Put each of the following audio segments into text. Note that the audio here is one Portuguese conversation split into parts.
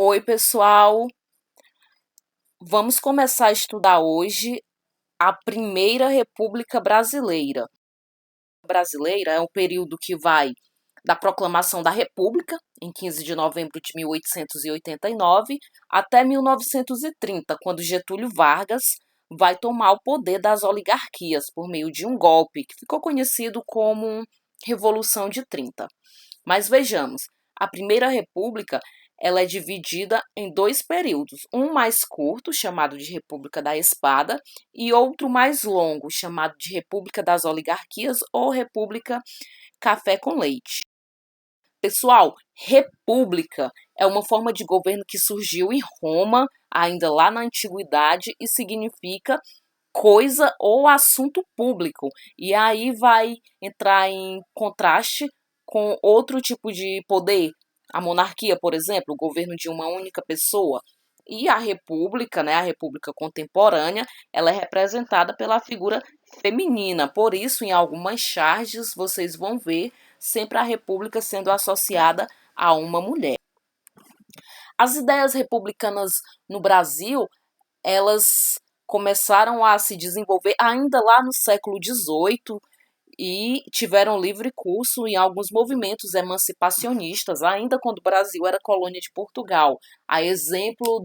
Oi, pessoal. Vamos começar a estudar hoje a Primeira República Brasileira. Brasileira é um período que vai da proclamação da República, em 15 de novembro de 1889, até 1930, quando Getúlio Vargas vai tomar o poder das oligarquias por meio de um golpe que ficou conhecido como Revolução de 30. Mas vejamos, a Primeira República ela é dividida em dois períodos, um mais curto, chamado de República da Espada, e outro mais longo, chamado de República das Oligarquias ou República Café com Leite. Pessoal, república é uma forma de governo que surgiu em Roma, ainda lá na antiguidade, e significa coisa ou assunto público. E aí vai entrar em contraste com outro tipo de poder, a monarquia, por exemplo, o governo de uma única pessoa. E a república, né, a república contemporânea, ela é representada pela figura feminina. Por isso, em algumas charges, vocês vão ver sempre a república sendo associada a uma mulher. As ideias republicanas no Brasil, elas começaram a se desenvolver ainda lá no século XVIII e tiveram livre curso em alguns movimentos emancipacionistas, ainda quando o Brasil era colônia de Portugal, a exemplo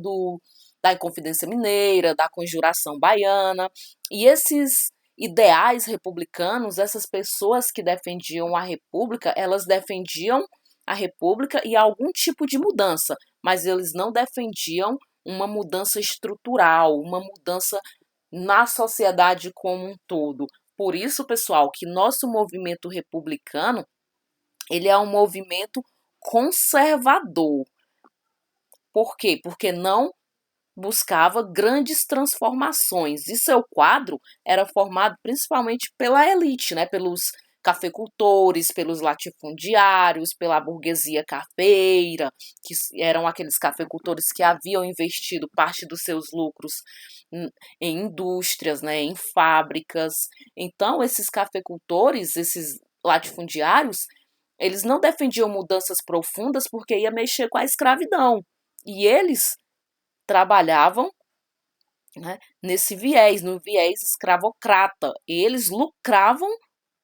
da Inconfidência Mineira, da Conjuração Baiana. E esses ideais republicanos, essas pessoas que defendiam a República, elas defendiam a República e algum tipo de mudança, mas eles não defendiam uma mudança estrutural, uma mudança na sociedade como um todo. Por isso, pessoal, que nosso movimento republicano, ele é um movimento conservador. Por quê? Porque não buscava grandes transformações. E seu quadro era formado principalmente pela elite, né? Pelos cafeicultores, pelos latifundiários, pela burguesia cafeira, que eram aqueles cafeicultores que haviam investido parte dos seus lucros em indústrias, né, em fábricas. Então, esses cafeicultores, esses latifundiários, eles não defendiam mudanças profundas porque ia mexer com a escravidão. E eles trabalhavam, né, nesse viés, no viés escravocrata. Eles lucravam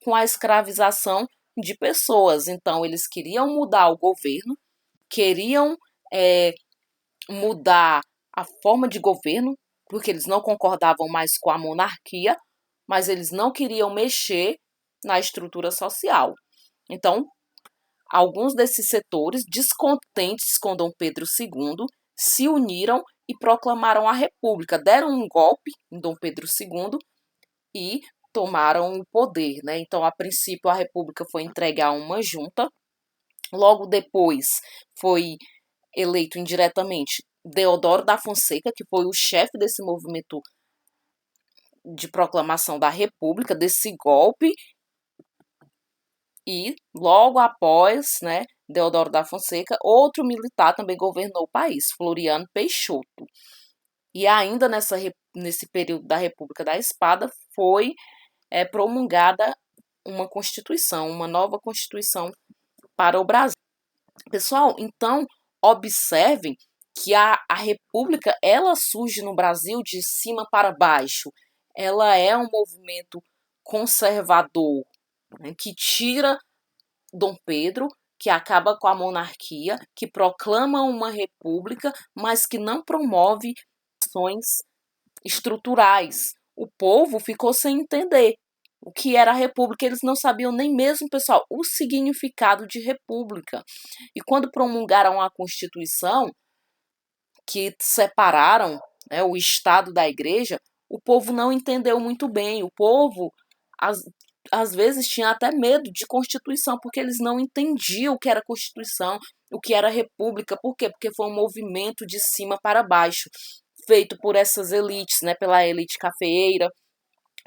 com a escravização de pessoas. Então, eles queriam mudar o governo, queriam mudar a forma de governo, porque eles não concordavam mais com a monarquia, mas eles não queriam mexer na estrutura social. Então, alguns desses setores, descontentes com Dom Pedro II, se uniram e proclamaram a República, deram um golpe em Dom Pedro II e tomaram o poder, né? Então, a princípio, a República foi entregue a uma junta, logo depois foi eleito indiretamente Deodoro da Fonseca, que foi o chefe desse movimento de proclamação da República, desse golpe, e logo após, né, Deodoro da Fonseca, outro militar também governou o país, Floriano Peixoto. E ainda nesse período da República da Espada foi promulgada uma Constituição, uma nova Constituição para o Brasil. Pessoal, então observem que a República ela surge no Brasil de cima para baixo. Ela é um movimento conservador, né, que tira Dom Pedro, que acaba com a monarquia, que proclama uma república, mas que não promove ações estruturais. O povo ficou sem entender o que era a república, eles não sabiam nem mesmo, pessoal, o significado de república. E quando promulgaram a Constituição, que separaram, né, o Estado da Igreja, o povo não entendeu muito bem. O povo, às vezes, tinha até medo de Constituição, porque eles não entendiam o que era Constituição, o que era República. Por quê? Porque foi um movimento de cima para baixo, feito por essas elites, né, pela elite cafeeira,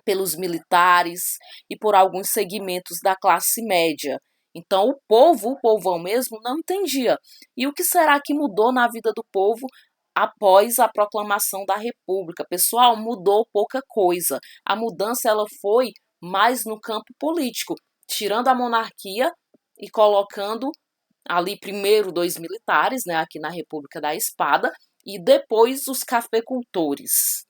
pelos militares e por alguns segmentos da classe média. Então o povão mesmo, não entendia. E o que será que mudou na vida do povo após a proclamação da República? Pessoal, mudou pouca coisa. A mudança ela foi mais no campo político, tirando a monarquia e colocando Ali primeiro 2 militares, né, aqui na República da Espada, e depois os cafeicultores.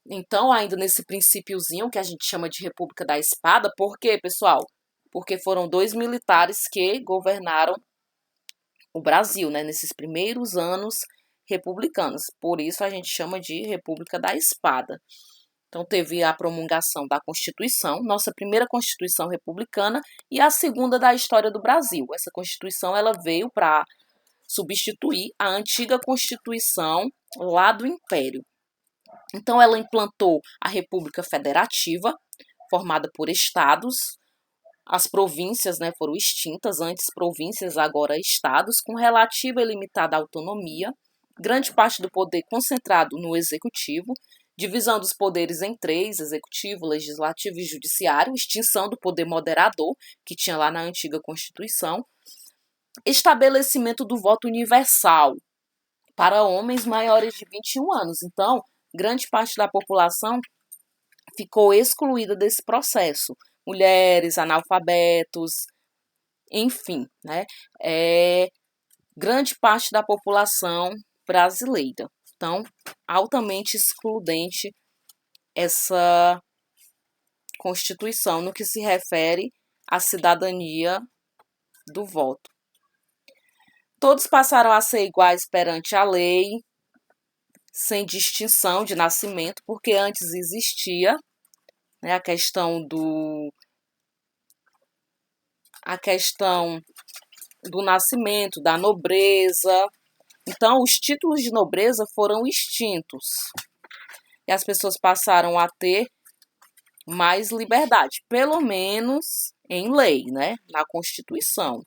Então, ainda nesse princípiozinho que a gente chama de República da Espada, por quê, pessoal? Porque foram 2 militares que governaram o Brasil, né, nesses primeiros anos republicanos. Por isso a gente chama de República da Espada. Então, teve a promulgação da Constituição, nossa primeira Constituição republicana, e a segunda da história do Brasil. Essa Constituição ela veio para substituir a antiga Constituição lá do Império. Então, ela implantou a República Federativa, formada por estados. As províncias, né, foram extintas, antes províncias, agora estados, com relativa e limitada autonomia, grande parte do poder concentrado no executivo, divisão dos poderes em 3, executivo, legislativo e judiciário, extinção do poder moderador, que tinha lá na antiga Constituição, estabelecimento do voto universal para homens maiores de 21 anos. Então, grande parte da população ficou excluída desse processo. Mulheres, analfabetos, enfim, né? Grande parte da população brasileira. Então, altamente excludente essa Constituição no que se refere à cidadania do voto. Todos passaram a ser iguais perante a lei, sem distinção de nascimento, porque antes existia, né, a questão do nascimento, da nobreza. Então, os títulos de nobreza foram extintos. E as pessoas passaram a ter mais liberdade, pelo menos em lei, né? Na Constituição.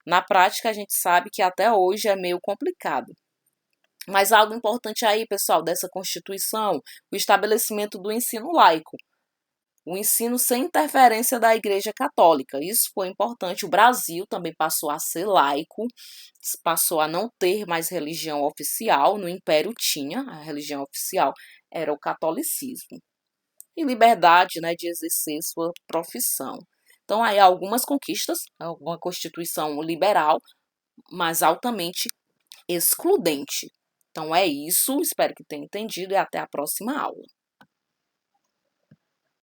Na prática, a gente sabe que até hoje é meio complicado. Mas algo importante aí, pessoal, dessa Constituição, o estabelecimento do ensino laico. O ensino sem interferência da Igreja Católica. Isso foi importante. O Brasil também passou a ser laico, passou a não ter mais religião oficial. No Império tinha, a religião oficial era o catolicismo. E liberdade, né, de exercer sua profissão. Então, aí algumas conquistas, uma Constituição liberal, mas altamente excludente. Então, é isso. Espero que tenha entendido e até a próxima aula.